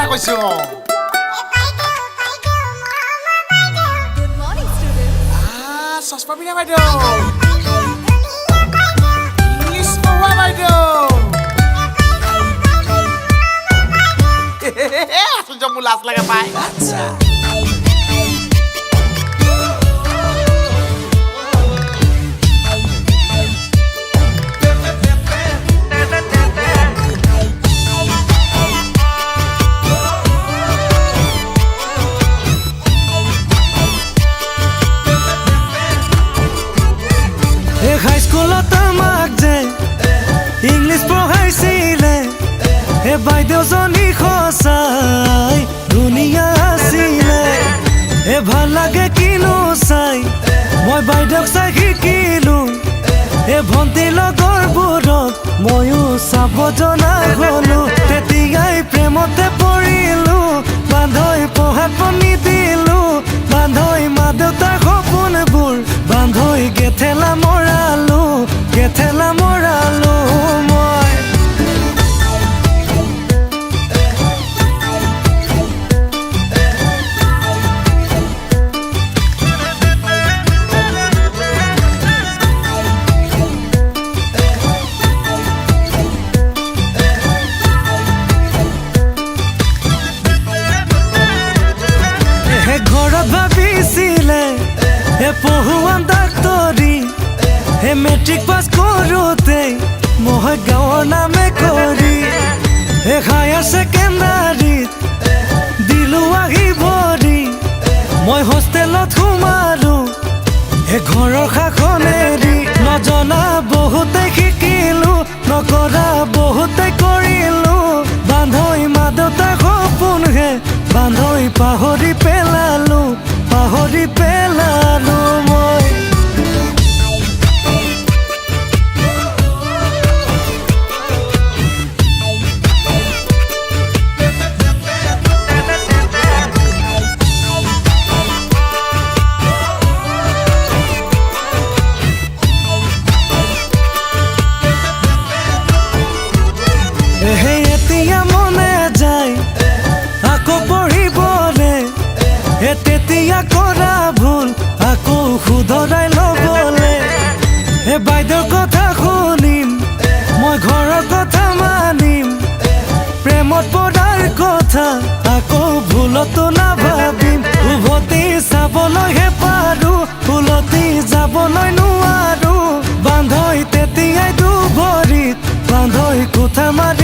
কৈছো Good morning, students. চশমা পিন্ধা বাইদেউ ইংলিছ পঢ়োৱা বাইদেউ আচলতে মোৰ লাজ লাগে পাই আচ্ছা High school tamak je English পঢ়াইছিলে হে বাইদেউজনী খসাই দুনিয়া আছিলে হে ভাল লাগে কিনো চাই মই বাইদেউক চাই শিকিলো হে ভণ্টি লগৰবোৰক ময়ো চাব জনা গলো তেতিয়াই প্ৰেমতে পৰিলো বান্ধৈ পঢ়াত পনি দিলো বান্ধৈ মা দেউতাৰ সপোনবোৰ বান্ধৈ গেথেলা মৰালো মই ঘৰত ভাবিছিলে হে পঢ়ুৱাম ডাক্তৰী হে মেট্ৰিক পাছ কৰোঁতে মই গাঁৱৰ নামে কৰি হে হায়াৰ ছেকেণ্ডাৰীত দিলো আহি ভৰি মই হোষ্টেলত সোমালো হে ঘৰৰ শাসনেৰি নজনা বহুতে শিকিলো নকৰা বহুতে কৰিলো বান্ধৈ মা দেউতাৰ সপোন হে বান্ধৈ পাহৰি পেলালো মই এতিয়া মনে যায় আকৌ পঢ়িবলে তেতিয়া কৰা ভুল আকৌ শুধৰাই ল'বলে হে বাইদেউৰ কথা শুনিম মই ঘৰৰ কথা মানিম প্ৰেমত পৰাৰ কথা আকৌ ভুলতো নাভাবিম উভতি চাবলৈহে পাৰো উলতি যাবলৈ নোৱাৰো বান্ধৈ তেতিয়াই দুভৰিত বান্ধৈ কোঠা মাৰি